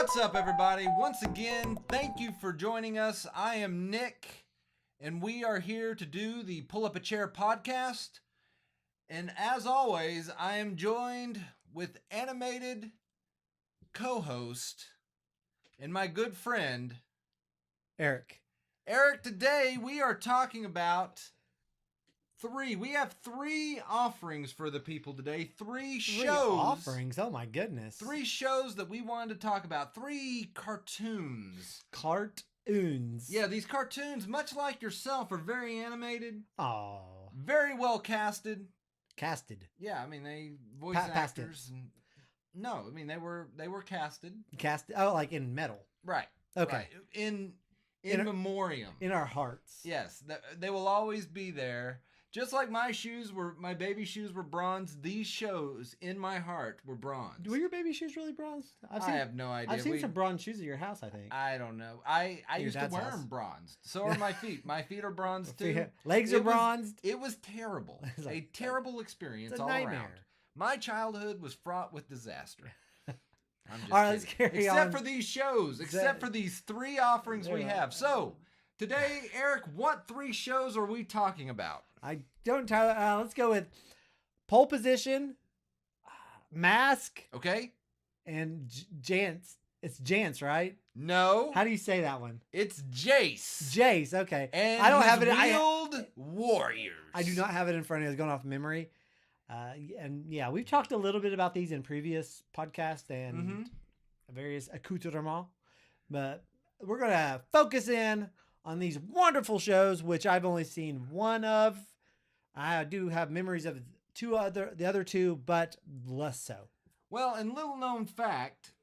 What's up, everybody? Once again, thank you for joining us. I am Nick, and we are here to do the Pull Up a Chair podcast. And as always, I am joined with animated co-host and my good friend, Eric. Eric, today we are talking about we have three offerings for the people today. Three shows. Offerings? Oh my goodness. 3 shows that we wanted to talk about. 3 cartoons. Cartoons. Yeah, these cartoons, much like yourself, are very animated. Oh. Very well casted. Casted. Yeah, I mean they voice actors. And, no, I mean they were casted. Casted. Oh, like in metal. Right. Okay. Right. In memoriam. In our hearts. Yes, they will always be there. Just like my baby shoes were bronze, these shows in my heart were bronze. Were your baby shoes really bronze? I have no idea. I've seen some bronze shoes at your house, I think. I don't know. I used to wear them bronzed. So are my feet. My feet are bronzed too. Legs are bronzed. It was terrible. A terrible experience all nightmare. around. My childhood was fraught with disaster. I'm just all right, let's carry on. Except for these shows. Except for these 3 offerings we have. So, today, Eric, what 3 shows are we talking about? Let's go with Pole Position, M.A.S.K. Okay. And Jance. It's Jance, right? No. How do you say that one? It's Jace. Jace, okay. And I don't have it. Wheeled Warriors. I do not have it in front of me. I was going off memory. And yeah, we've talked a little bit about these in previous podcasts and various accoutrements. But we're going to focus in on these wonderful shows, which I've only seen one of. I do have memories of the other 2, but less so. Well, and little known fact,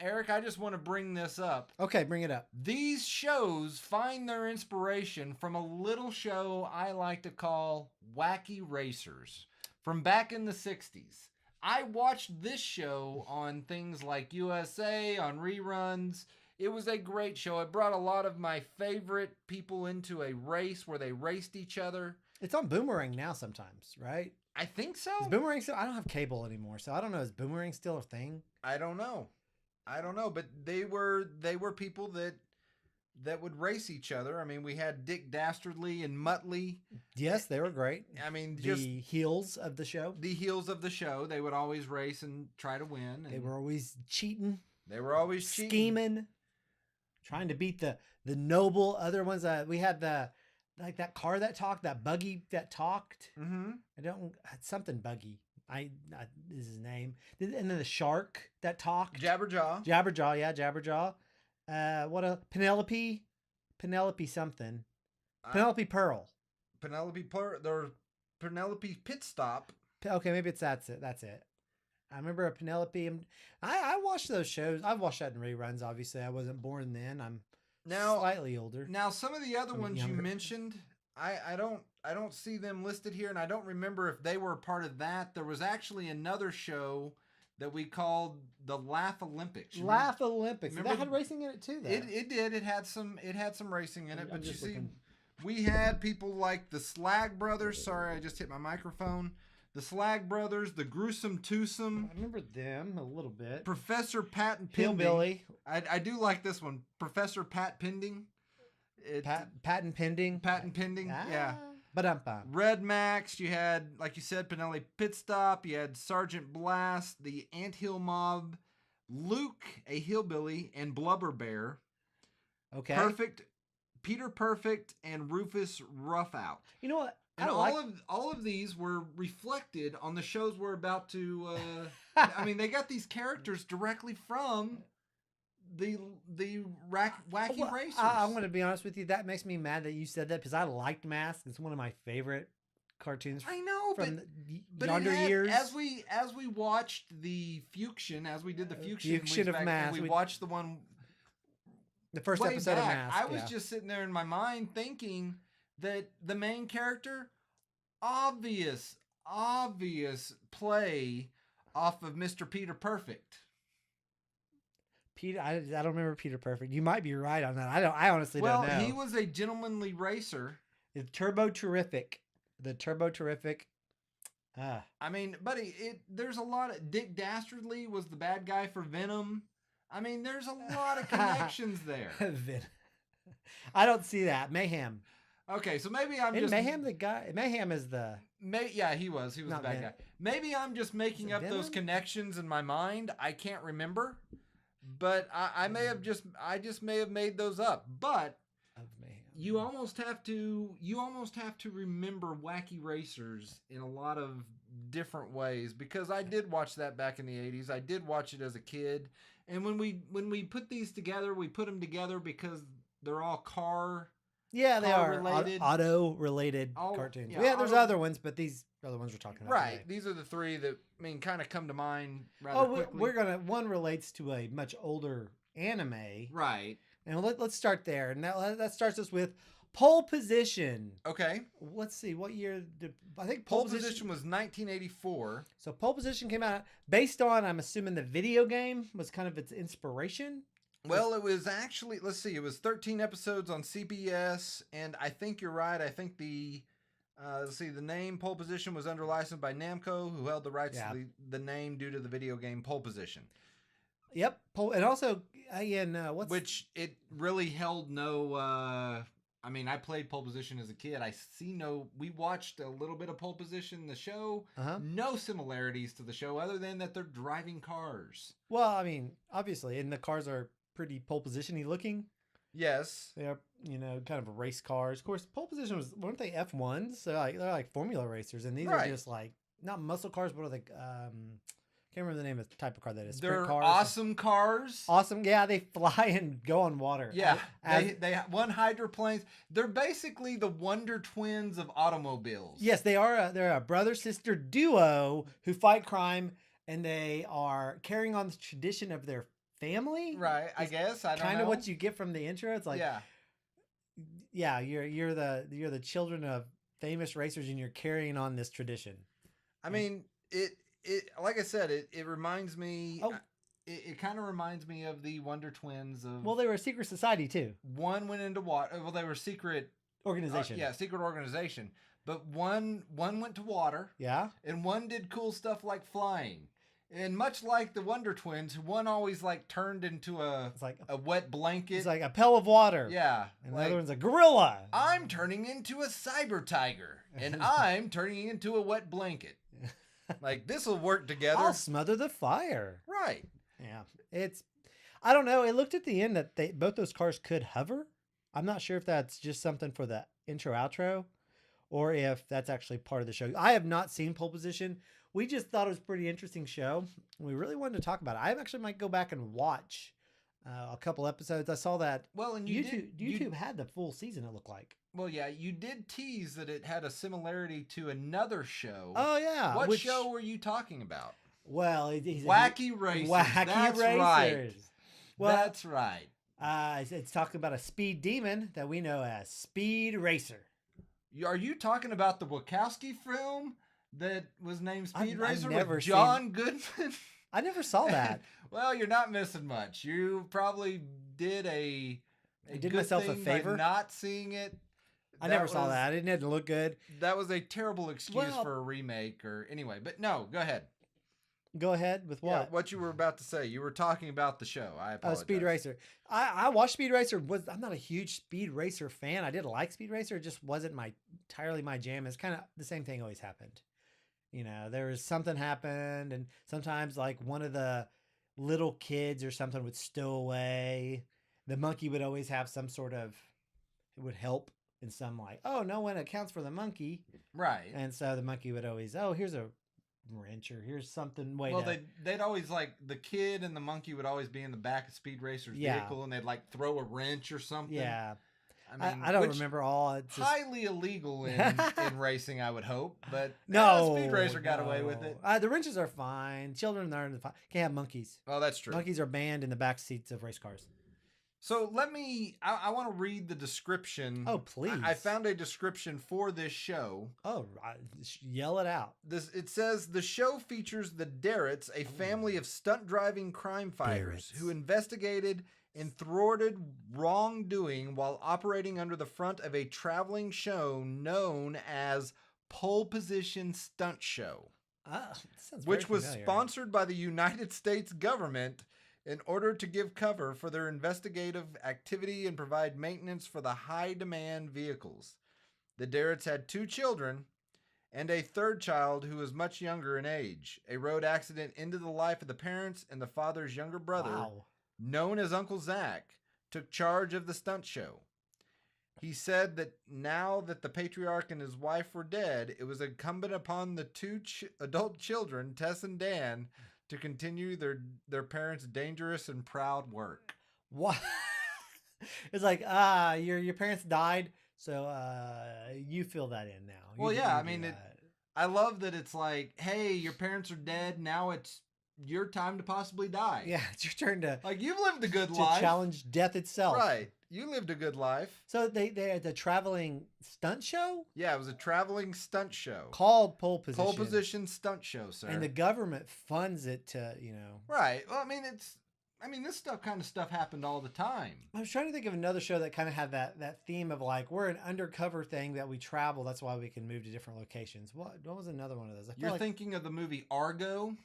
Eric, I just want to bring this up. Okay, bring it up. These shows find their inspiration from a little show I like to call Wacky Racers from back in the 60s. I watched this show on things like USA, on reruns. It was a great show. It brought a lot of my favorite people into a race where they raced each other. It's on Boomerang now sometimes, right? I think so. Is Boomerang still? I don't have cable anymore, so I don't know. Is Boomerang still a thing? I don't know, but they were people that would race each other. I mean, we had Dick Dastardly and Muttley. Yes, they were great. I mean, just the heels of the show. The heels of the show. They would always race and try to win. And they were always cheating. They were always scheming, trying to beat the noble other ones. We had that car that talked, that buggy that talked. Mm-hmm. Something buggy. Is his name. And then the shark that talked. Jabberjaw. Yeah, Jabberjaw. Penelope something. Penelope Pearl. There's Penelope Pit Stop. Okay, maybe that's it. I remember a Penelope. I watched those shows. I've watched that in reruns. Obviously, I wasn't born then. I'm slightly older. Now, some of the other ones you mentioned, I don't see them listed here, and I don't remember if they were a part of that. There was actually another show that we called the Laugh Olympics. Laugh Olympics. That had racing in it too, though. It did. It had some racing in it. But you see, we had people like the Slag Brothers. Sorry, I just hit my microphone. The Slag Brothers, the Gruesome Twosome. I remember them a little bit. Professor Pat and Pending. Hillbilly. I do like this one. Professor Pat Pending. Patent Pending. Patent Pending. Yeah. Red Max. You had, like you said, Penelope Pit Stop. You had Sergeant Blast, the Anthill Mob, Luke, a hillbilly, and Blubber Bear. Okay. Peter Perfect, and Rufus Roughout. You know what? And all of these were reflected on the shows we're about to. I mean, they got these characters directly from the Wacky Racers. I'm going to be honest with you. That makes me mad that you said that because I liked M.A.S.K. It's one of my favorite cartoons. I know, from but yonder years. As we watched the Fuction, as we did the Fuction of M.A.S.K. we watched the one. The first episode of M.A.S.K. I was just sitting there in my mind thinking that the main character, obvious play off of Mr. Peter Perfect. I don't remember Peter Perfect. You might be right on that. I honestly don't know. Well, he was a gentlemanly racer. It's Turbo Terrific. The Turbo Terrific. I mean, buddy, there's a lot of... Dick Dastardly was the bad guy for Venom. I mean, there's a lot of connections there. I don't see that. Mayhem. Okay, so maybe I'm Isn't just Mayhem the guy? Mayhem is the. Yeah, he was the Not bad guy. Maybe I'm just making up those Venom? connections in my mind. I can't remember, but I may have just may have made those up. But Of Mayhem. you almost have to remember Wacky Racers in a lot of different ways, because I did watch that back in the 80s. I did watch it as a kid, and when we put these together, we put them together because they're all car. Yeah, they are related. auto-related cartoons. Yeah, Yeah, there's other ones, but these are the ones we're talking about. Right. Today. These are the three that kind of come to mind rather quickly. One relates to a much older anime. Right. And let's start there. And that starts us with Pole Position. Okay. Let's see, what year did I think Pole Position was 1984. So Pole Position came out based on, I'm assuming, the video game was kind of its inspiration. Well, it was actually, let's see, it was 13 episodes on C.O.P.S, and I think you're right. I think the name Pole Position was under license by Namco, who held the rights to the name due to the video game Pole Position. Yep. And also, which it really held no, I mean, I played Pole Position as a kid. We watched a little bit of Pole Position, the show. No similarities to the show other than that they're driving cars. Well, I mean, obviously, and the cars are pretty pole position-y looking. Yes. They are, kind of race cars. Of course, Pole Position weren't they F1s? So they're like formula racers, and these are just like, not muscle cars, but are like, can't remember the name of the type of car that is. They're cars. Awesome cars. Awesome. Yeah, they fly and go on water. Yeah. They one hydroplanes. They're basically the Wonder Twins of automobiles. Yes, they are. They're a brother-sister duo who fight crime, and they are carrying on the tradition of their family. Right. I guess. I don't know. Kind of what you get from the intro. It's like, yeah, you're the children of famous racers, and you're carrying on this tradition. I mean, it like I said, it reminds me. Oh. It kind of reminds me of the Wonder Twins. Well, they were a secret society too. One went into water. Well, they were secret organization. Secret organization. But one went to water. Yeah. And one did cool stuff like flying. And much like the Wonder Twins, one always turned into a wet blanket. It's like a pail of water. Yeah. And the other one's a gorilla. I'm turning into a cyber tiger. And I'm turning into a wet blanket. This will work together. I'll smother the fire. Right. Yeah. I don't know. It looked at the end that both those cars could hover. I'm not sure if that's just something for the intro outro or if that's actually part of the show. I have not seen Pole Position. We just thought it was a pretty interesting show. We really wanted to talk about it. I actually might go back and watch a couple episodes. I saw that. Well, and YouTube had the full season, it looked like. Well, yeah, you did tease that it had a similarity to another show. Oh, yeah. What show were you talking about? Well, Wacky Races. Wacky Racers. Right. Well, that's right. It's talking about a speed demon that we know as Speed Racer. Are you talking about the Wachowski film that was named Speed Racer with John Goodman? I never saw that. Well, you're not missing much. You probably did I did myself a favor not seeing it. I never saw that. It didn't look good. That was a terrible excuse for a remake anyway. But no, go ahead. Go ahead with what? Yeah, what you were about to say. You were talking about the show. I apologize. Speed Racer. I watched Speed Racer. I'm not a huge Speed Racer fan. I did like Speed Racer. It just wasn't entirely my jam. It's kind of the same thing always happened. There was something happened, and sometimes one of the little kids or something would stow away. The monkey would always have some sort of, it would help in some no one accounts for the monkey. Right. And so the monkey would always, here's a wrench or here's something. They'd always the kid and the monkey would always be in the back of Speed Racer's vehicle, and they'd throw a wrench or something. Yeah. I mean, I don't remember all. It's highly illegal in racing, I would hope, but Speed Racer got away with it. The wrenches are fine. Children can't have monkeys. Oh, that's true. Monkeys are banned in the back seats of race cars. So I want to read the description. Oh, please. I found a description for this show. Oh, yell it out. It says, the show features the Darretts, a family of stunt driving crime fighters who investigated and thwarted wrongdoing while operating under the front of a traveling show known as Pole Position Stunt Show, Sounds which very was familiar. sponsored by the United States government in order to give cover for their investigative activity and provide maintenance for the high-demand vehicles. The Darretts had 2 children and a third child who was much younger in age. A road accident ended the life of the parents, and the father's younger brother, known as Uncle Zach, took charge of the stunt show. He said that now that the patriarch and his wife were dead, it was incumbent upon the 2 adult children, Tess and Dan, to continue their parents' dangerous and proud work. What? It's like, your parents died, so you fill that in now. Well, yeah, I mean, I love that it's like, hey, your parents are dead, now it's your time to possibly die. Yeah, it's your turn to... Like, you've lived a good life. To challenge death itself. Right. You lived a good life. So they had a traveling stunt show? Yeah, it was a traveling stunt show. Called Pole Position. Pole Position Stunt Show, sir. And the government funds it to, Right. Well, I mean, this kind of stuff happened all the time. I was trying to think of another show that kind of had that theme of like, we're an undercover thing that we travel. That's why we can move to different locations. What was another one of those? You're thinking of the movie Argo?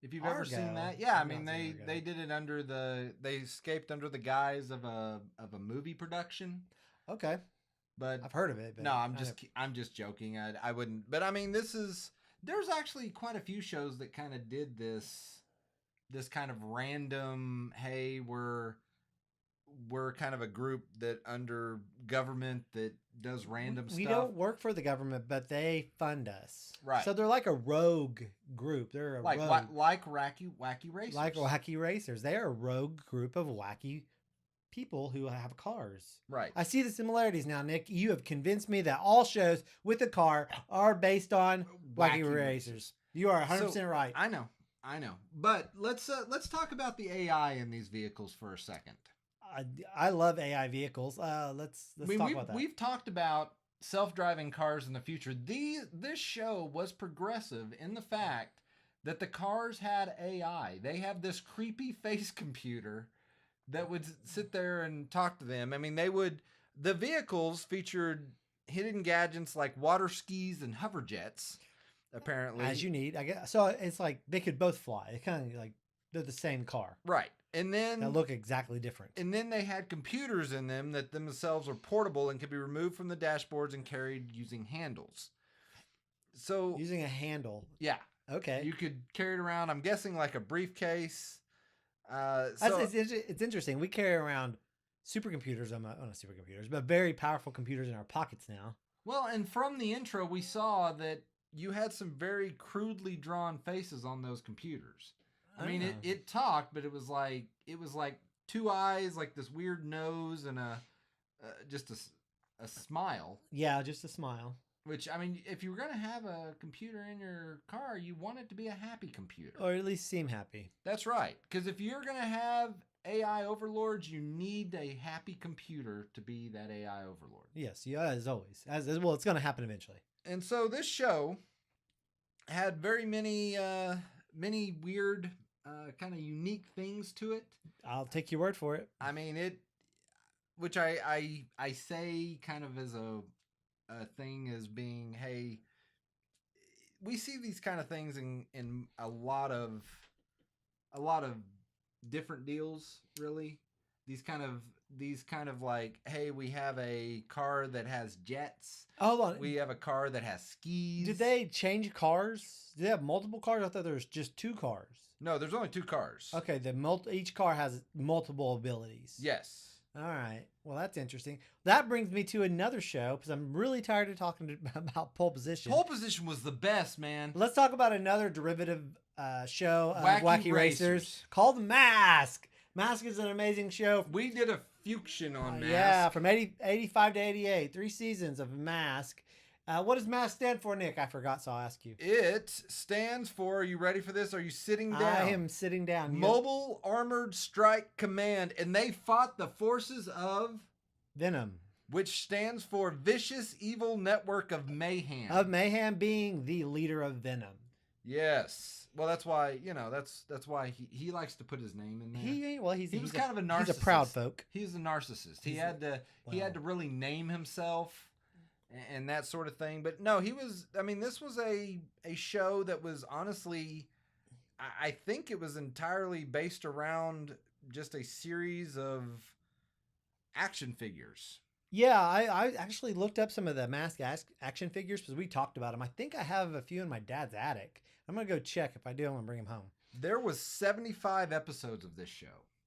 If you've ever seen that. Yeah, I mean, they did it they escaped under the guise of a movie production. Okay. But I've heard of it. But no, I'm just joking. I wouldn't. But I mean, there's actually quite a few shows that kind of did this kind of random, hey, we're kind of a group that under government that does random stuff. We don't work for the government, but they fund us. Right. So they're like a rogue group. They're like Wacky Racers. Like Wacky Racers. They are a rogue group of wacky people who have cars. Right. I see the similarities now, Nick. You have convinced me that all shows with a car are based on Wacky Racers. You are 100% right. I know. But let's talk about the AI in these vehicles for a second. I love AI vehicles. Let's talk about that. We've talked about self-driving cars in the future. This show was progressive in the fact that the cars had AI. They have this creepy face computer that would sit there and talk to them. I mean, the vehicles featured hidden gadgets like water skis and hover jets, apparently. As you need, I guess. So it's like they could both fly. It's kind of like they're the same car. Right. And then they look exactly different. And then they had computers in them that themselves were portable and could be removed from the dashboards and carried using handles. So using a handle. Yeah. Okay. You could carry it around, I'm guessing, like a briefcase. It's interesting. We carry around supercomputers, not supercomputers, but very powerful computers in our pockets now. Well, and from the intro, we saw that you had some very crudely drawn faces on those computers. I mean, it talked, but it was like 2 eyes, like this weird nose, and just a smile. Yeah, just a smile. Which, I mean, if you were going to have a computer in your car, you want it to be a happy computer. Or at least seem happy. That's right. Because if you're going to have AI overlords, you need a happy computer to be that AI overlord. Yes, yeah, as always. Well, it's going to happen eventually. And so this show had very many weird, kind of unique things to it. I'll take your word for it. I mean, which I say kind of as a thing as being, hey, we see these kind of things in a lot of different deals, really. These kind of like, hey, we have a car that has jets. Hold on. We have a car that has skis. Did they change cars? Did they have multiple cars? I thought there was just 2 cars. No, there's only 2 cars. Okay, each car has multiple abilities. Yes. All right. Well, that's interesting. That brings me to another show because I'm really tired of talking about Pole Position. Pole Position was the best, man. Let's talk about another derivative show of Wacky Racers called M.A.S.K. M.A.S.K is an amazing show. We did a fusion on M.A.S.K. Yeah, from 85 to 88. 3 seasons of M.A.S.K. What does M.A.S.K stand for, Nick? I forgot, so I'll ask you. It stands for, are you ready for this? Are you sitting down? I am sitting down. Mobile Armored Strike Command. And they fought the forces of Venom, which stands for Vicious Evil Network of Mayhem. Of Mayhem being the leader of Venom. Yes. Well, that's why, that's why he likes to put his name in there. He was kind of a narcissist. He's a proud folk. He's a narcissist. He had to really name himself and that sort of thing. But no, this was a show that was honestly I think it was entirely based around just a series of action figures. Yeah, I actually looked up some of the M.A.S.K action figures because we talked about them. I think I have a few in my dad's attic. I'm going to go check. If I do, I'm going to bring them home. There was 75 episodes of this show.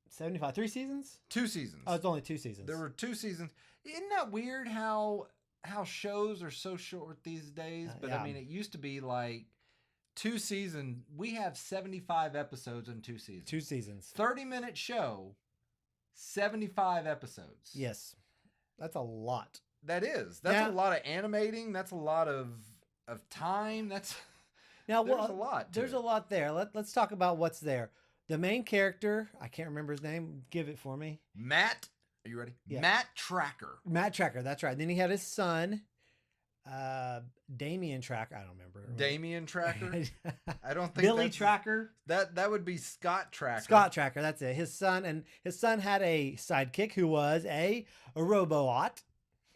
75. 3 seasons? 2 seasons. Oh, it's only 2 seasons. There were 2 seasons. Isn't that weird how shows are so short these days? But yeah. I mean, it used to be like 2 seasons. We have 75 episodes in 2 seasons. 2 seasons. 30-minute show, 75 episodes. Yes. That's a lot. That is. That's a lot of animating. That's a lot of time. That's now there's a lot. There's a lot there. Let's talk about what's there. The main character, I can't remember his name. Give it for me. Matt. Are you ready? Yeah. Matt Tracker. Matt Tracker. That's right. Then he had his son, Damien Tracker. I don't remember. Damien Tracker. I don't think Billy Tracker. That would be Scott Tracker. Scott Tracker. That's it. His son had a sidekick who was a robot.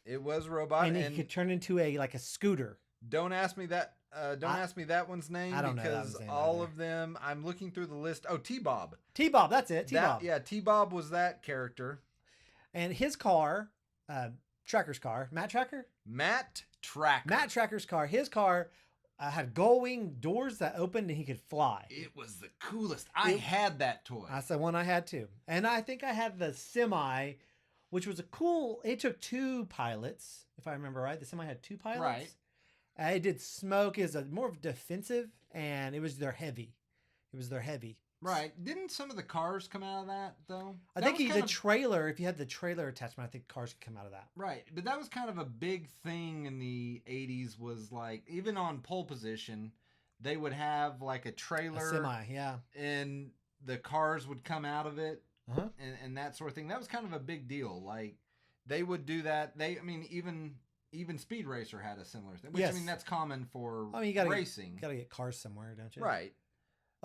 It was a robot, and he could turn into a scooter. Don't ask me that. Ask me that one's name. I don't know because all of them. I'm looking through the list. Oh, T-Bob. T-Bob. That's it. T-Bob. Yeah, T-Bob was that character. And his car, Tracker's car, Matt Tracker. Matt Tracker. Matt Tracker's car. His car had gull-wing doors that opened and he could fly. It was the coolest. I had that toy. That's the one I had too. And I think I had the semi, which was a cool. It took 2 pilots, if I remember right. The semi had 2 pilots. Right. It did smoke is a more defensive, and it was their heavy. Right. Didn't some of the cars come out of that though? I think the trailer. If you had the trailer attachment, I think cars could come out of that. Right, but that was kind of a big thing in the 80s. Was like even on Pole Position, they would have like a trailer, A semi, yeah, and the cars would come out of it, uh-huh. and that sort of thing. That was kind of a big deal. Like they would do that. Even Speed Racer had a similar thing. Which yes. I mean, that's common for racing. You got to get cars somewhere, don't you? Right.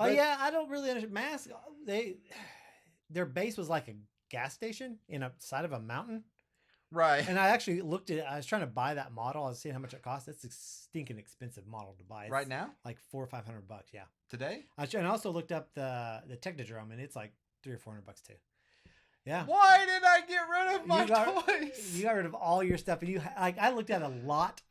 Oh yeah, I don't really understand. M.A.S.K. Their base was like a gas station in a side of a mountain. Right. And I actually looked at it. I was trying to buy that model. I was seeing how much it costs. It's a stinking expensive model to buy. It's right now? Like $400 or $500. Yeah. Today? And I also looked up the Technodrome, and it's like $300 or $400 too. Yeah. Why did I get rid of my toys? You got rid of all your stuff, and I looked at a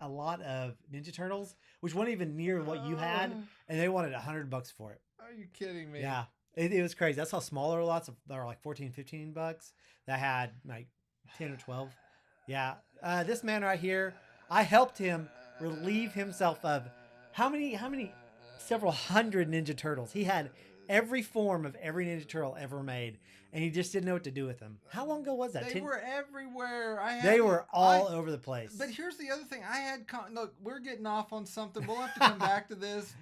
lot of Ninja Turtles, which weren't even near what you had, and they wanted $100 for it. Are you kidding me? Yeah. It was crazy. That's how smaller lots that are like $14, $15 that had like 10 or 12. Yeah. This man right here, I helped him relieve himself of how many several hundred Ninja Turtles. He had every form of every Ninja Turtle ever made, and he just didn't know what to do with them. How long ago was that? They were everywhere. They were all over the place. But here's the other thing. Look, we're getting off on something. We'll have to come back to this.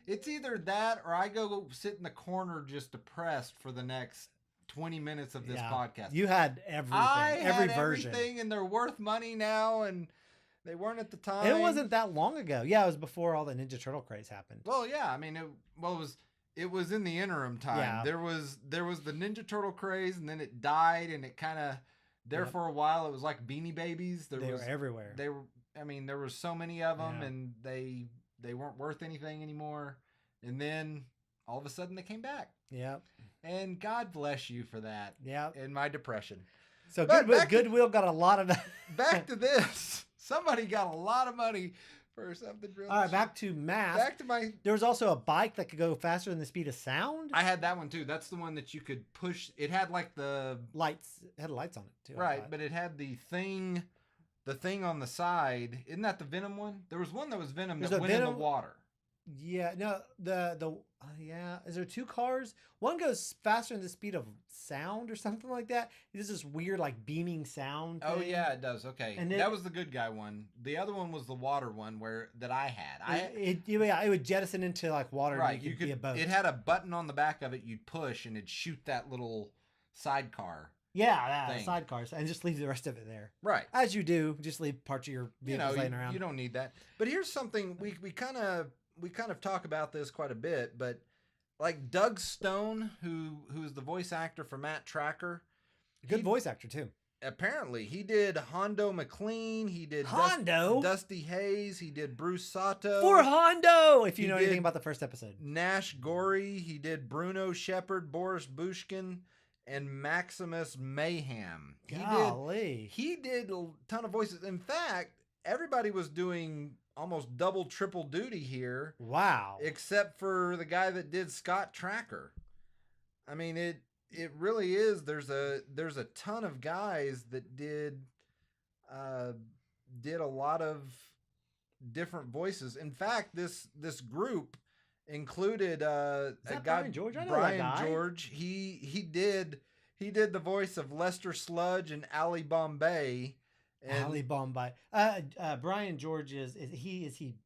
It's either that or I go sit in the corner just depressed for the next 20 minutes of this podcast. You had everything. Every version. Everything, and they're worth money now, and they weren't at the time. It wasn't that long ago. Yeah, it was before all the Ninja Turtle craze happened. Well, yeah. I mean, it was in the interim time. Yeah. There was the Ninja Turtle craze, and then it died, and it kind of for a while. It was like Beanie Babies. They were everywhere. There were so many of them, and they weren't worth anything anymore. And then all of a sudden they came back. Yep. And God bless you for that. Yep. In my depression. So Goodwill got a lot of that. Back to this. Somebody got a lot of money for something real. All right, back to M.A.S.K. There was also a bike that could go faster than the speed of sound. I had that one too. That's the one that you could push. It had like the lights. It had lights on it too. Right, but it had the thing on the side. Isn't that the Venom one? There was one that was Venom that went in the water. Yeah, no, is there 2 cars? One goes faster than the speed of sound or something like that. It's this weird like beaming sound thing. Oh yeah, it does. Okay, and that was the good guy one. The other one was the water one that I had. It would jettison into like water. Right, and you could be a boat. It had a button on the back of it. You'd push and it'd shoot that little sidecar. Yeah, sidecars, and just leave the rest of it there. Right, as you do, just leave parts of your vehicles laying around. You don't need that. But here's something we kind of talk about this quite a bit, but like Doug Stone, who is the voice actor for Matt Tracker, good voice actor too. apparently he did Hondo McLean. He did Hondo? Dusty Hayes. He did Bruce Sato. For Hondo, if you He know did anything about the first episode. Nash Gorey. He did Bruno Shepard, Boris Bushkin, and Maximus Mayhem. Golly. He did a ton of voices. In fact, everybody was doing almost double, triple duty here. Wow. Except for the guy that did Scott Tracker. I mean, it really is. There's a ton of guys that did a lot of different voices. In fact, this group included a guy, Brian George. I know Brian that guy. George. He did the voice of Lester Sludge and Ali Bombay. And Ali Bombay. Brian George is he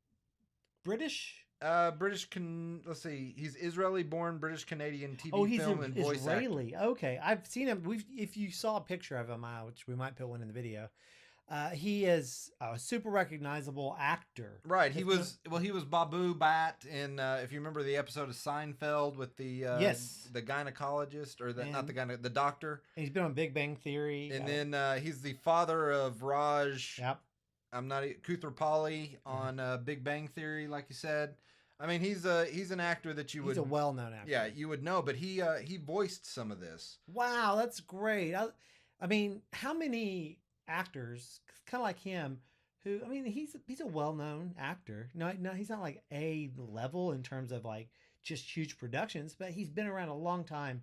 British? Let's see. He's Israeli-born British Canadian TV film and voice Israeli. actor. Okay, I've seen him. If you saw a picture of him, which we might put one in the video, he is a super recognizable actor. Right. He was Babu Bat in if you remember the episode of Seinfeld with the the gynecologist or the doctor. And he's been on Big Bang Theory. And then he's the father of Raj. Yep. Koothrappali on Big Bang Theory, like you said. I mean, he's an actor that you would. He's a well-known actor. Yeah, you would know, but he voiced some of this. Wow, that's great. I mean, how many actors kind of like him who? I mean, he's a well-known actor. No, he's not like A level in terms of like just huge productions, but he's been around a long time.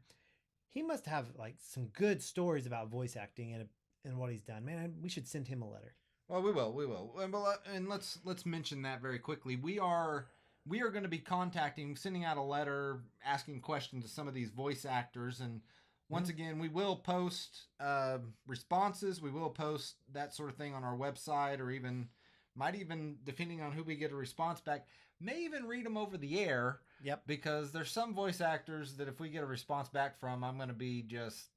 He must have like some good stories about voice acting and what he's done. Man, we should send him a letter. Well, we will. And let's mention that very quickly. We are going to be sending out a letter, asking questions to some of these voice actors. And once again, we will post responses. We will post that sort of thing on our website, or might even, depending on who we get a response back, may even read them over the air. Yep. Because there's some voice actors that if we get a response back from, I'm going to be just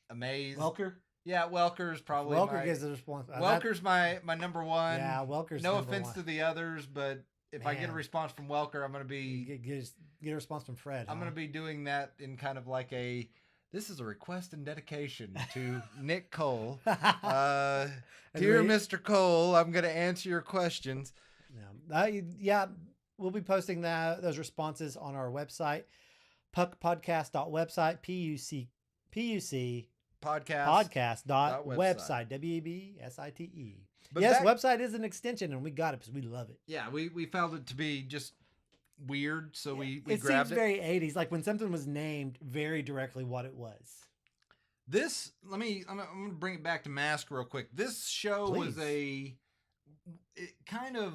amazed. Welker? Yeah, Welker's probably gives the response. Welker's my number one. Yeah, Welker's no number offense one. to the others, but if I get a response from Welker, I'm going to be get a response from Fred. I'm going to be doing that in kind of like this is a request and dedication to Nick Cole. Dear Mr. Cole, I'm going to answer your questions. Yeah, we'll be posting those responses on our website, puckpodcast.website, PUC podcast.website, WEBSITE. But yes, website is an extension, and we got it because we love it. Yeah, we felt it to be just weird, so we it grabbed seems very 80s, like when something was named very directly what it was. This, I'm going to bring it back to M.A.S.K real quick. This show was kind of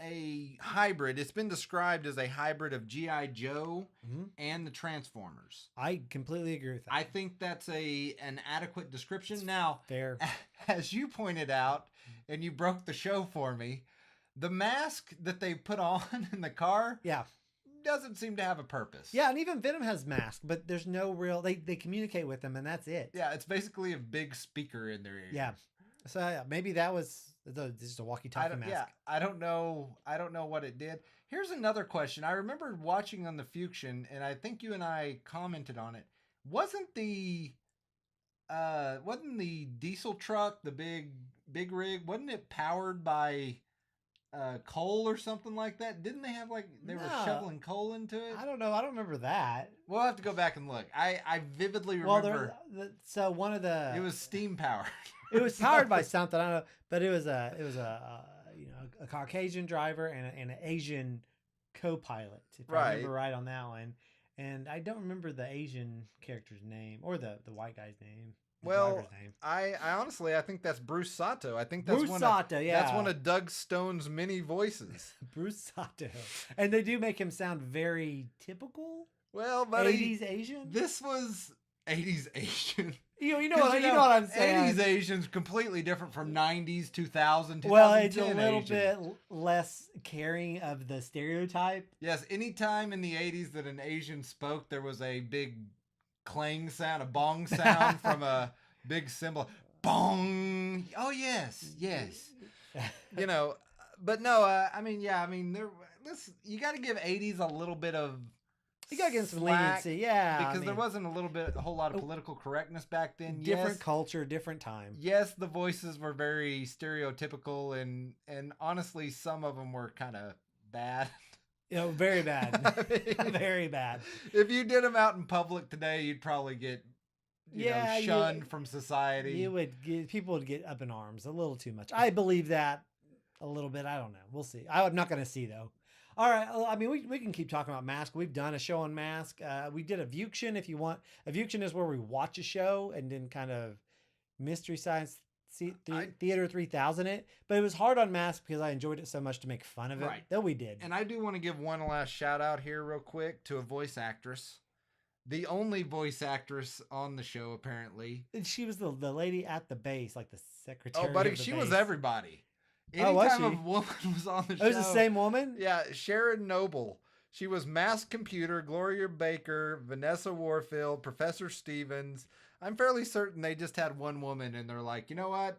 a hybrid. It's been described as a hybrid of G.I. Joe and the Transformers. I completely agree with that. I think that's an adequate description. Now, fair. As you pointed out, and you broke the show for me, the mask that they put on in the car doesn't seem to have a purpose. Yeah, and even Venom has M.A.S.K, but there's no real... They communicate with them, and that's it. Yeah, it's basically a big speaker in their ear. Yeah. So maybe that was just a walkie-talkie mask. Yeah, I don't know what it did. Here's another question. I remember watching on the Fusion, and I think you and I commented on it. Wasn't the diesel truck, the big rig, wasn't it powered by coal or something like that? Didn't they have were shoveling coal into it? I don't know. I don't remember that. We'll have to go back and look. I vividly remember. So one of the... It was steam powered. It was powered by something, I don't know, but it was a Caucasian driver and an Asian co-pilot, if I remember right on that one. And I don't remember the Asian character's name or the white guy's name. Well, I honestly think that's Bruce Sato. I think that's that's one of Doug Stone's many voices. Bruce Sato, and they do make him sound very typical. Well, buddy, 80s Asian. This was 80s Asian. You know what I'm saying. 80s Asian's completely different from 90s, 2000, 2010 Well, it's a little Asian. bit less caring of the stereotype. Yes, anytime in the 80s that an Asian spoke, there was a big clang sound, a bong sound from a big cymbal. Bong! Oh, yes. But no, you got to give 80s a little bit of You gotta give him some slack leniency, yeah. because there wasn't a whole lot of political correctness back then. Different Yes, culture, different time. yes, the voices were very stereotypical, and honestly, some of them were kind of bad. Very bad. I mean, Very bad. If you did them out in public today, you'd probably get shunned from society. People would get up in arms a little too much. I believe that a little bit. I don't know. We'll see. I'm not going to see though. All right. I mean, we can keep talking about M.A.S.K. We've done a show on M.A.S.K. We did a Vuction if you want. A Vuction is where we watch a show and then kind of Mystery Science Theater 3000 it. But it was hard on M.A.S.K. because I enjoyed it so much to make fun of it. Right. That we did. And I do want to give one last shout out here real quick to a voice actress. The only voice actress on the show, apparently. And she was the lady at the base, like the secretary. Oh, buddy, of the she base. was everybody. Was Anytime she? a woman was on the show. It was the same woman? Yeah, Sharon Noble. She was Mass Computer, Gloria Baker, Vanessa Warfield, Professor Stevens. I'm fairly certain they just had one woman, and they're like, you know what?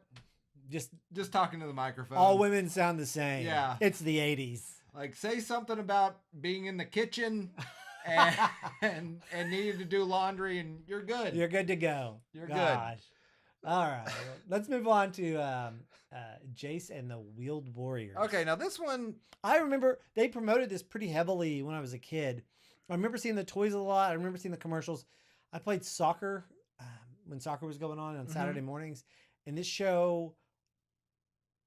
Just talking to the microphone. All women sound the same. Yeah. It's the 80s. Like, say something about being in the kitchen and needing to do laundry, and you're good. You're good to go. You're good. All right. Let's move on to Jace and the Wheeled Warriors. Okay, now this one... I remember they promoted this pretty heavily when I was a kid. I remember seeing the toys a lot. I remember seeing the commercials. I played soccer when soccer was going on Saturday mornings. And this show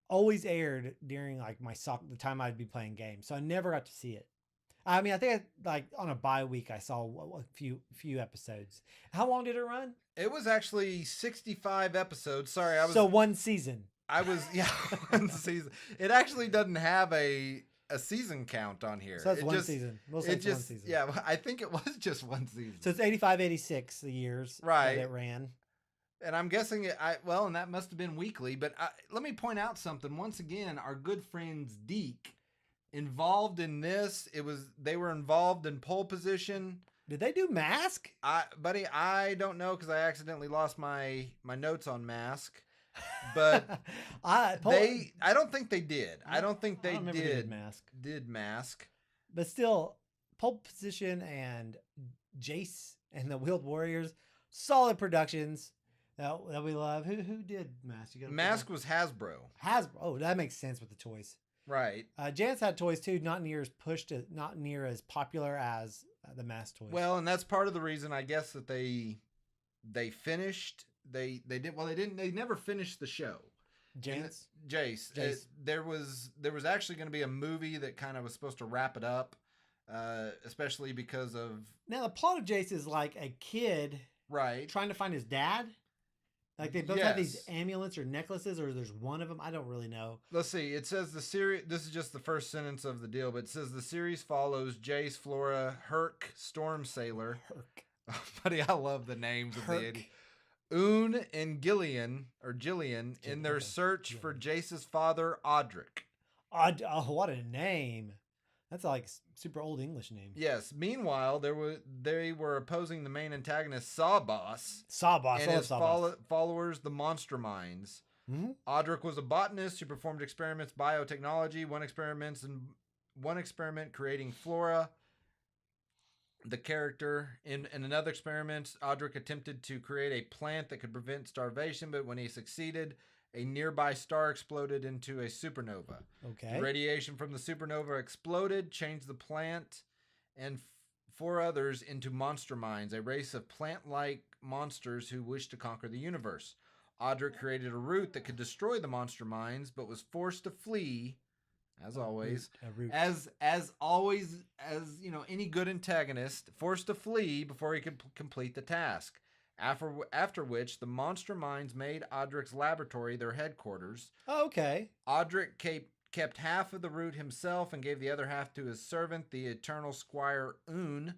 always aired during like the time I'd be playing games. So I never got to see it. I mean, I think on a bye week, I saw a few episodes. How long did it run? It was actually 65 episodes. Sorry, So one season. One season. It actually doesn't have a season count on here. So that's one season. We'll say it's one season. Yeah, I think it was just one season. So it's 85, 86 the years that it ran. And I'm guessing and that must have been weekly. But let me point out something. Once again, our good friends Deke involved in this. They were involved in pole position. Did they do M.A.S.K? Buddy, I don't know because I accidentally lost my notes on M.A.S.K. But I don't think they did. I don't think they did M.A.S.K. But still, pole position and Jace and the Wheeled Warriors, solid productions that we love. Who did M.A.S.K? M.A.S.K was Hasbro. Oh, that makes sense with the toys. Right. Jan's had toys too, not near as popular as the M.A.S.K toys. Well, and that's part of the reason I guess that they finished. They never finished the show. Jace. There was actually going to be a movie that kind of was supposed to wrap it up, especially because of. Now the plot of Jace is like a kid, right, trying to find his dad. Like they both have these amulets or necklaces, or there's one of them. I don't really know. Let's see. It says the series. This is just the first sentence of the deal, but it says the series follows Jace, Flora, Herc, Storm Sailor. Herc. Buddy, I love the names of the 80s. Oon and Gillian in their search for Jace's father, Audric. Oh, what a name! That's like super old English name. Yes. Meanwhile, they were opposing the main antagonist, Sawboss. And his followers, the Monster Minds. Mm-hmm. Audric was a botanist who performed experiments biotechnology. One experiment creating Flora, the character. In another experiment, Audric attempted to create a plant that could prevent starvation, but when he succeeded, a nearby star exploded into a supernova. Okay. The radiation from the supernova exploded, changed the plant and four others into monster minds, a race of plant-like monsters who wished to conquer the universe. Audric created a root that could destroy the monster minds, but was forced to flee, as always. As always, any good antagonist, forced to flee before he could complete the task. After which, the monster minds made Audric's laboratory their headquarters. Oh, okay. Audric kept half of the root himself and gave the other half to his servant, the eternal squire Oon,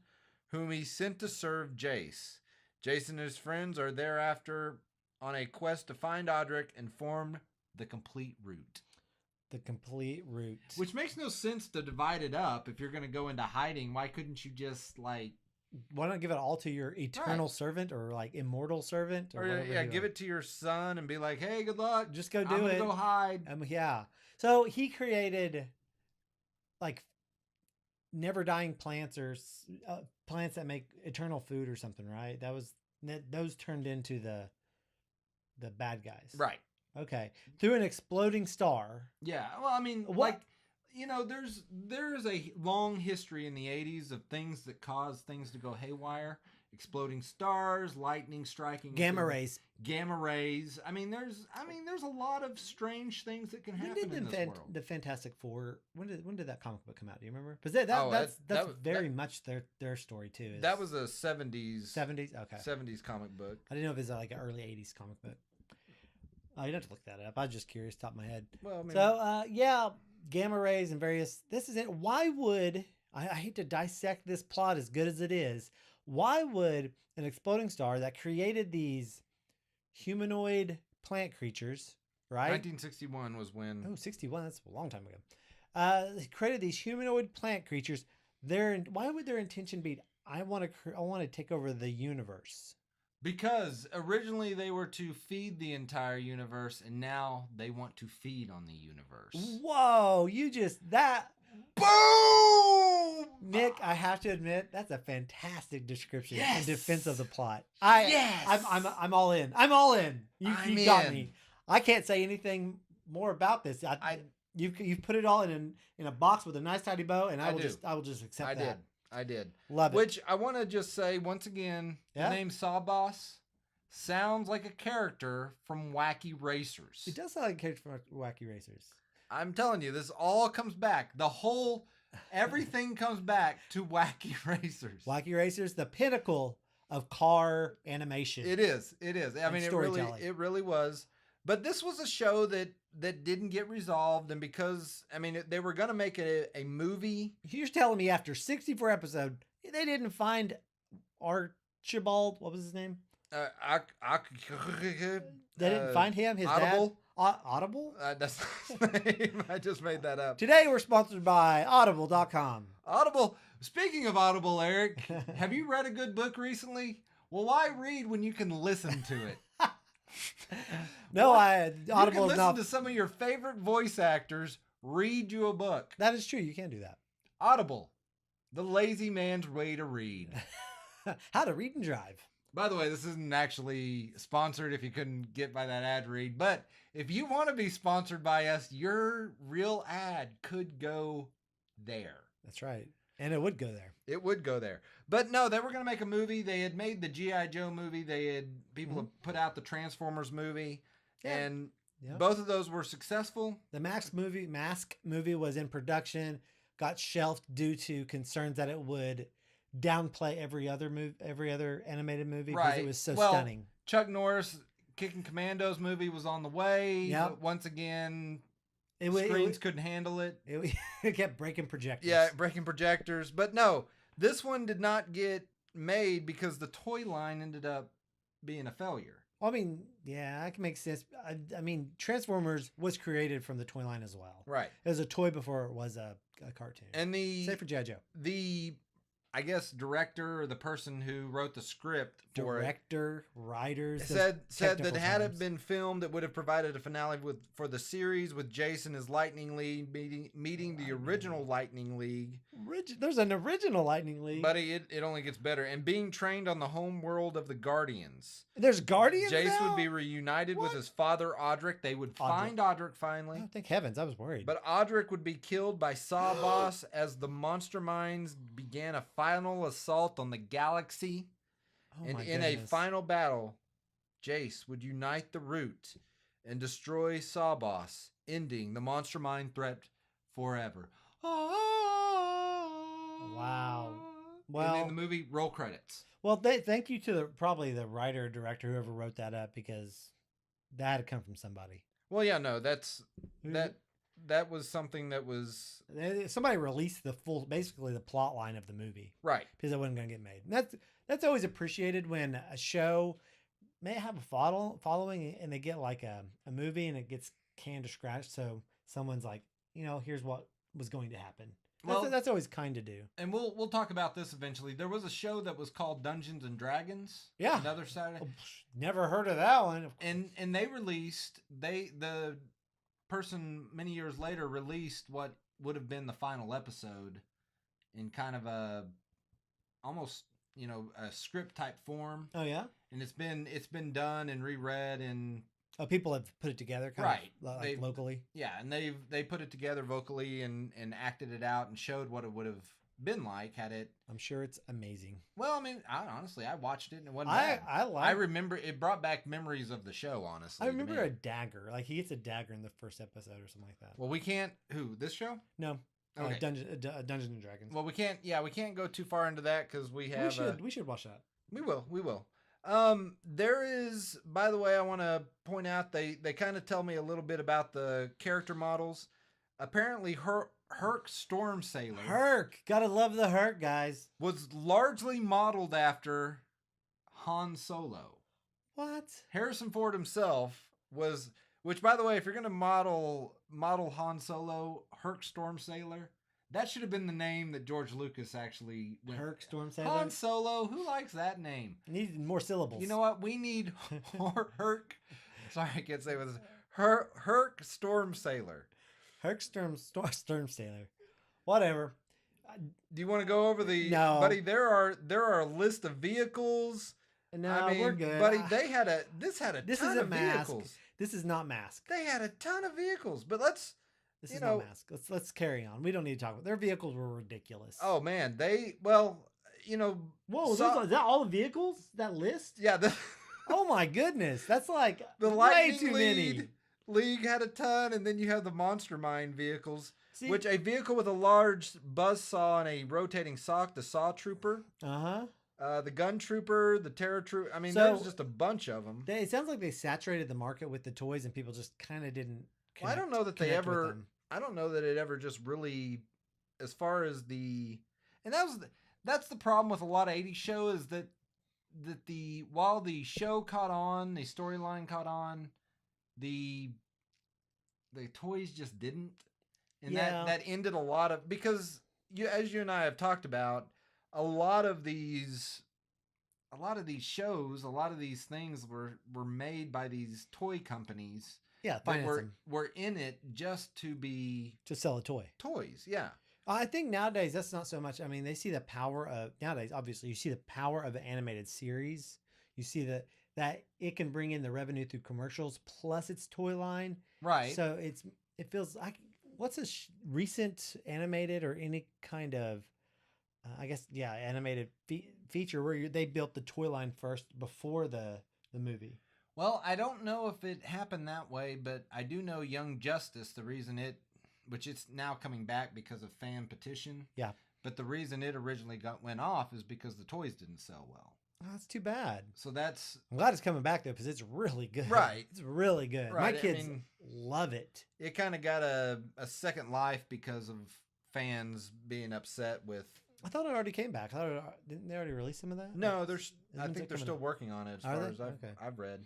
whom he sent to serve Jace. Jace and his friends are thereafter on a quest to find Audric and form the complete root. The complete root. Which makes no sense to divide it up. If you're going to go into hiding, why couldn't you just why not give it all to your eternal servant or like immortal servant? Or give it to your son and be like, hey, good luck. Just go I'm it. Go hide. Yeah. So he created like never dying plants or plants that make eternal food or something, right? Those turned into the bad guys. Right. Okay. Through an exploding star. Yeah. Well, I mean, What? like, there's a long history in the 80s of things that cause things to go haywire. Exploding stars, lightning striking. Gamma rays. Gamma rays. I mean, there's a lot of strange things that can happen in this world. The Fantastic Four? When did that comic book come out? Do you remember? Because that's very much their story too. That was a 70s. 70s. Okay. 70s comic book. I didn't know if it was like an early 80s comic book. Oh, you'd have to look that up. I was just curious, top of my head. Well, I mean, so yeah, gamma rays and various. This is it. Why would I hate to dissect this plot as good as it is? Why would an exploding star that created these humanoid plant creatures, right? 1961 was when. Oh, 61. That's a long time ago. They created these humanoid plant creatures. Why would their intention be? I want to take over the universe. Because originally they were to feed the entire universe, and now they want to feed on the universe. Whoa! That. Boom! Nick, I have to admit, that's a fantastic description in defense of the plot. Yes! I'm all in. I'm all in. You got me. I can't say anything more about this. You've put it all in a box with a nice tidy bow, and I will just accept that. I did. Love it. Which I want to just say once again, the name C.O.P.S sounds like a character from Wacky Racers. It does sound like a character from Wacky Racers. I'm telling you, this all comes back. Everything comes back to Wacky Racers. Wacky Racers, the pinnacle of car animation. It is. I mean, it really was. But this was a show that didn't get resolved, and because they were going to make a movie. You're telling me after 64 episodes, they didn't find Archibald? What was his name? They didn't find him. His Audible. Dad. Audible? That's his name. I just made that up. Today we're sponsored by Audible.com. Audible. Speaking of Audible, Eric, have you read a good book recently? Well, why read when you can listen to it? No, Audible you can listen to some of your favorite voice actors read you a book. That is true. You can do that. Audible, the lazy man's way to read. How to read and drive. By the way, this isn't actually sponsored if you couldn't get by that ad read, but if you want to be sponsored by us, your real ad could go there. That's right. And it would go there. It would go there. But no, they were going to make a movie. They had made the G.I. Joe movie. People had put out the Transformers movie. Yeah. And both of those were successful. The M.A.S.K movie was in production, got shelved due to concerns that it would downplay every other animated movie because it was so stunning. Chuck Norris Kicking Commandos movie was on the way. Yep. But once again, screens couldn't handle it. It kept breaking projectors. Yeah, breaking projectors. But no, this one did not get made because the toy line ended up being a failure. Well, I mean, yeah, that can make sense. I mean, Transformers was created from the toy line as well. Right. It was a toy before it was a cartoon. And same for G.I. Joe. The director or the person who wrote the script for writers said that had it been filmed, it would have provided a finale for the series with Jason as Lightning League meeting the original Lightning League. There's an original Lightning League. Buddy, it only gets better. And being trained on the home world of the Guardians. There's Guardians Jace now? would be reunited with his father, Audric. They would find Audric finally. Oh, thank heavens. I was worried. But Audric would be killed by C.O.P.S as the Monster Minds began a final assault on the galaxy. And in a final battle, Jace would unite the Root and destroy C.O.P.S, ending the Monster Mind threat forever. Wow. Well, and in the movie, roll credits. Well, thank you to probably the writer or director, whoever wrote that up, because that had to come from somebody. Well, yeah, no, that was something that was... Somebody released basically the plot line of the movie. Right. Because it wasn't going to get made. And that's always appreciated when a show may have a following and they get like a movie and it gets canned or scratched. So someone's like, here's what was going to happen. That's always kind to do. And we'll talk about this eventually. There was a show that was called Dungeons and Dragons. Yeah. Another Saturday. Never heard of that one. And they released, the person many years later released what would have been the final episode in kind of a almost a script type form, Oh yeah. and it's been done and reread and Oh, people have put it together, right, like locally. yeah, and they put it together vocally and acted it out and showed what it would have been like had it. I'm sure it's amazing. Well, I mean, honestly, I watched it and it wasn't bad. I remember it brought back memories of the show. Honestly, I remember a dagger. Like he gets a dagger in the first episode or something like that. Well, we can't. Who this show? No. Okay. Dungeons and Dragons. Well, we can't. Yeah, we can't go too far into that because we have. We should watch that. We will. We will. There is. By the way, I want to point out they kind of tell me a little bit about the character models. Apparently, Herc Storm Sailor. Herc, gotta love the Herc, guys. Was largely modeled after Han Solo. What? Harrison Ford himself was. Which, by the way, if you're gonna model Han Solo, Herc Storm Sailor, that should have been the name that George Lucas actually went. Herc Storm Sailor. Han Solo. Who likes that name? Needs more syllables. You know what? We need Herc. Sorry, I can't say what this. Herc Storm Sailor. Herc Storm Sailor. Whatever. Do you want to go over the? No, buddy. There are a list of vehicles. No, I mean, we're good, buddy. This had a this ton isn't of M.A.S.K. vehicles. This is not M.A.S.K. They had a ton of vehicles, but let's. This is not M.A.S.K. Let's carry on. We don't need to talk about their vehicles. Were ridiculous. Oh man, Whoa, is that all the vehicles? That list? Yeah. Oh my goodness, that's like the way too many. League had a ton, and then you have the Monster Mine vehicles, See, which a vehicle with a large buzz saw and a rotating sock, the Saw Trooper. The Gun Trooper, the Terror Trooper. I mean, there's just a bunch of them. It sounds like they saturated the market with the toys, and people just kind of didn't. Well, I don't know that they ever. I don't know that it ever just really, as far as the, and that's the problem with a lot of '80s shows is that while the show caught on, the storyline caught on, the toys just didn't, and that ended a lot of, because as you and I have talked about, a lot of these shows, a lot of these things were made by these toy companies. Yeah, that were in it just to sell a toy. Toys, yeah. I think nowadays that's not so much. I mean, they see the power of nowadays. Obviously, you see the power of an animated series. You see that it can bring in the revenue through commercials plus its toy line. Right. So it feels like, what's a recent animated or any kind of animated feature where they built the toy line first before the movie. Well, I don't know if it happened that way, but I do know Young Justice, the reason which it's now coming back because of fan petition. Yeah. But the reason it originally went off is because the toys didn't sell well. Oh, that's too bad. So I'm glad it's coming back though, because it's really good. Right. It's really good. Right. My kids love it. It kind of got a second life because of fans being upset with. I thought it already came back. Didn't they already release some of that? No, I think they're still working on it as far as I've read.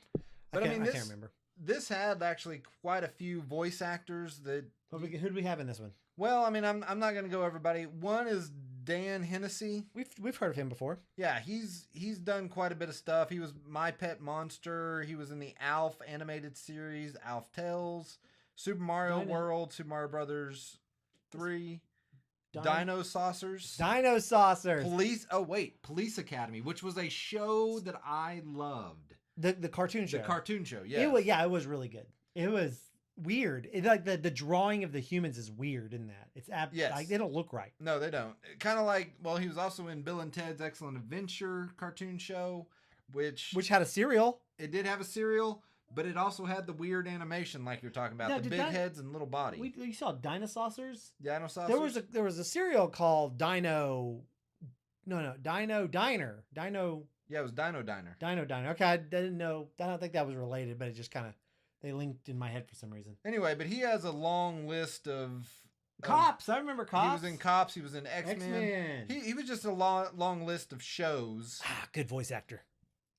But I can't remember. This had actually quite a few voice actors that. Who do we have in this one? Well, I mean, I'm not going to go everybody. One is Dan Hennessy. We've heard of him before. Yeah, he's done quite a bit of stuff. He was My Pet Monster. He was in the Alf animated series, Alf Tales, Super Mario World, Super Mario Brothers 3. Dino Saucers. Police Academy, which was a show that I loved. The cartoon show. The cartoon show, yes. It was really good. It was weird. Like the drawing of the humans is weird in that. It's yes. Like they don't look right. No, they don't. Kind of like, well, he was also in Bill and Ted's Excellent Adventure cartoon show, which had a cereal. It did have a cereal. But it also had the weird animation like you're talking about. The big heads and little body. You saw Dinosaucers? Dinosaurs? There was a cereal called Dino Diner. Dino. Yeah, it was Dino Diner. Dino Diner. Okay, I didn't know. I don't think that was related, but it just kind of, they linked in my head for some reason. Anyway, but he has a long list of... C.O.P.S. I remember C.O.P.S. He was in C.O.P.S. He was in X-Men. He was just a long list of shows. Good voice actor.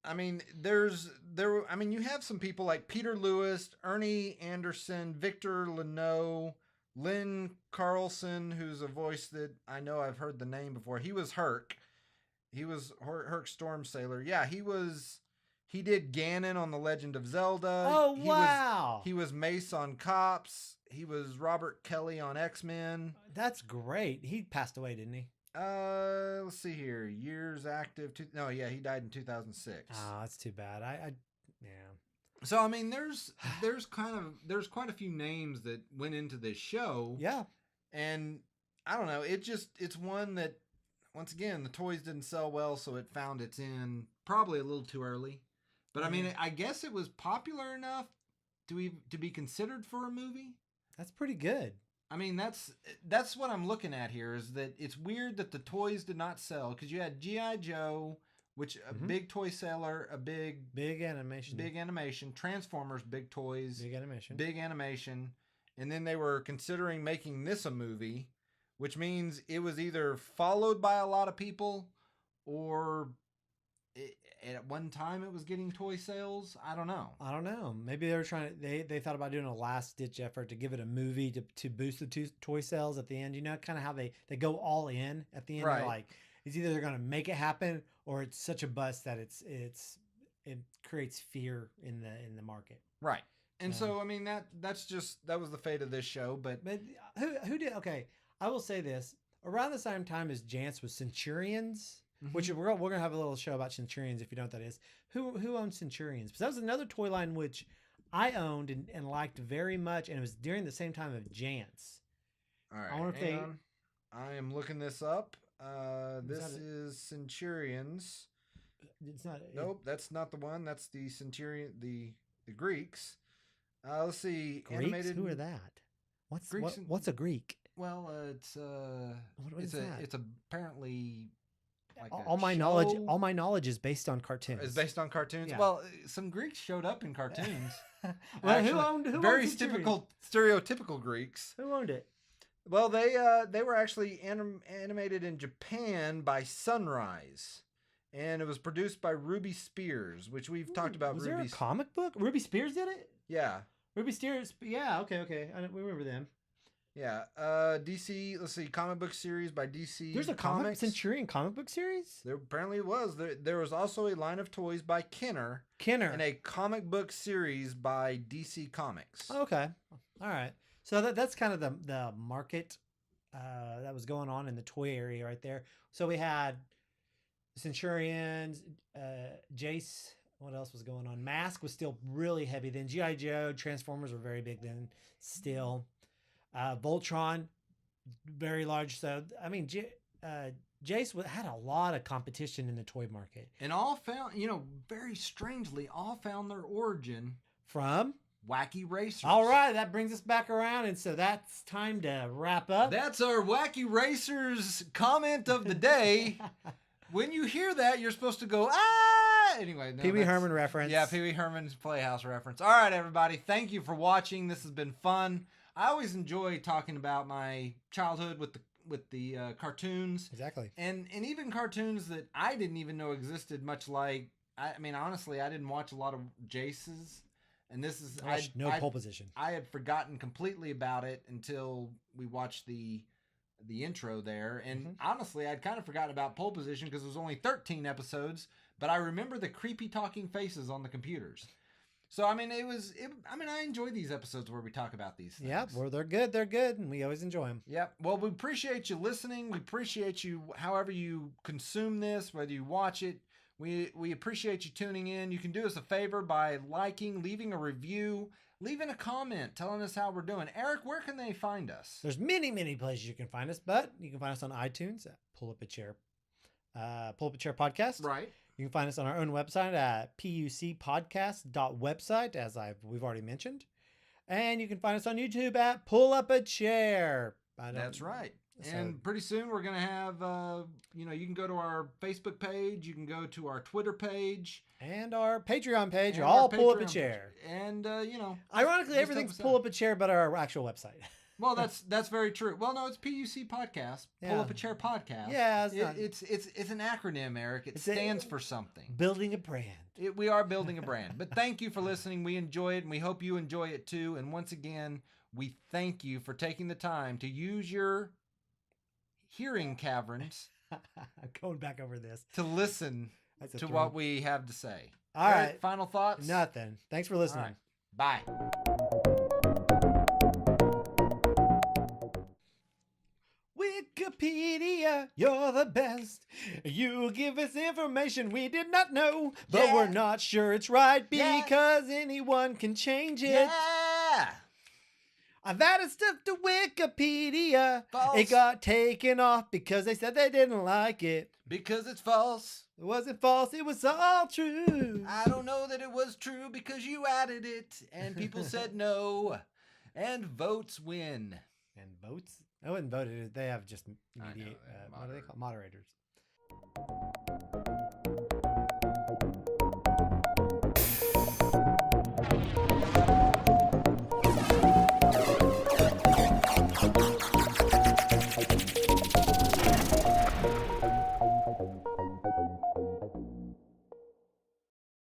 I mean, you have some people like Peter Lewis, Ernie Anderson, Victor Leno, Lynn Carlson, who's a voice that I know I've heard the name before. He was Herc. He was Herc Storm Sailor. Yeah, he did Ganon on The Legend of Zelda. Oh, wow. He was M.A.S.K on C.O.P.S. He was Robert Kelly on X-Men. That's great. He passed away, didn't he? Let's see here. Years active. No, yeah, he died in 2006. Oh, that's too bad. Yeah. So I mean, there's quite a few names that went into this show. Yeah. And I don't know. It's one that, once again, the toys didn't sell well, so it found its end probably a little too early. But I mean, I guess it was popular enough to be considered for a movie. That's pretty good. I mean, that's what I'm looking at here. Is that it's weird that the toys did not sell, because you had G.I. Joe, which a big toy seller, a big animation, Transformers, big toys, big animation, and then they were considering making this a movie, which means it was either followed by a lot of people, or at one time it was getting toy sales. I don't know. Maybe they were they thought about doing a last ditch effort to give it a movie to boost the toy sales at the end. You know, kind of how they go all in at the end. Right. They're like, it's either they're going to make it happen or it's such a bust that it creates fear in the market. Right. And so I mean, that was the fate of this show. But who did? Okay, I will say this: around the same time as Jantz was Centurions. Mm-hmm. Which we're gonna have a little show about Centurions if you know what that is. Who owns Centurions? Because that was another toy line which I owned and liked very much, and it was during the same time of Jantz. All right, I am looking this up. This is Centurions. It's not. Nope, that's not the one. That's the Centurion, the Greeks. Let's see. Greeks? Animated. Who are that? What's a Greek? Well, it's it's apparently. Like all my knowledge is based on cartoons. It's based on cartoons. Yeah. Well, some Greeks showed up in cartoons. Well, actually, who very stereotypical Greeks. Who owned it? Well, they were actually animated in Japan by Sunrise, and it was produced by Ruby Spears, which we've talked about. Was there a comic book? Ruby Spears did it? Yeah. Ruby Spears. Yeah. Okay. We remember them. Yeah, DC. Let's see, comic book series by DC. There's a Comics. Centurion comic book series. There apparently was. There was also a line of toys by Kenner, and a comic book series by DC Comics. Okay, all right. So that's kind of the market that was going on in the toy area right there. So we had Centurions, Jace. What else was going on? M.A.S.K was still really heavy then. G.I. Joe, Transformers were very big then. Still. Voltron, very large. So I mean, Jace had a lot of competition in the toy market, and all found, very strangely, all found their origin from Wacky Racers. All right, that brings us back around, and so that's time to wrap up. That's our Wacky Racers comment of the day. When you hear that, you're supposed to go, ah! Anyway, Pee Wee Herman reference. Yeah, Pee Wee Herman's Playhouse reference. All right, everybody, thank you for watching. This has been fun. I always enjoy talking about my childhood with the cartoons. Exactly. And even cartoons that I didn't even know existed, much like, I mean, honestly, I didn't watch a lot of Jace's. And this is... Pole Position. I had forgotten completely about it until we watched the intro there. And honestly, I'd kind of forgotten about Pole Position because it was only 13 episodes. But I remember the creepy talking faces on the computers. So, I mean, I enjoy these episodes where we talk about these things. Yeah, well, they're good, and we always enjoy them. Yep. Well, we appreciate you listening. We appreciate you however you consume this, whether you watch it. We appreciate you tuning in. You can do us a favor by liking, leaving a review, leaving a comment, telling us how we're doing. Eric, where can they find us? There's many, many places you can find us, but you can find us on iTunes at Pull Up a Chair Podcast. Right. You can find us on our own website at pucpodcast.website, as we've already mentioned. And you can find us on YouTube at Pull Up a Chair. That's right. And pretty soon we're going to have, you can go to our Facebook page. You can go to our Twitter page. And our Patreon page. All Pull Up a Chair. And, ironically, everything's Pull Up a Chair but our actual website. Well, that's very true. Well, no, it's PUC Podcast. Pull Up a Chair Podcast. Yeah, it's an acronym, Eric. It stands for something. Building a brand. We are building a brand. But thank you for listening. We enjoy it, and we hope you enjoy it too. And once again, we thank you for taking the time to use your hearing caverns. Going back over this. To listen to what we have to say. All right. Final thoughts? Nothing. Thanks for listening. Bye. Wikipedia. Wikipedia, you're the best. You give us information we did not know, but Yeah. we're not sure it's right Yeah. because anyone can change it. Yeah. I've added stuff to Wikipedia. False. It got taken off because they said they didn't like it. Because it's false. It wasn't false, it was all true. I don't know that it was true because you added it and people said no. And votes win. And votes? I wouldn't vote it. They have just I know, what are they called? Moderators.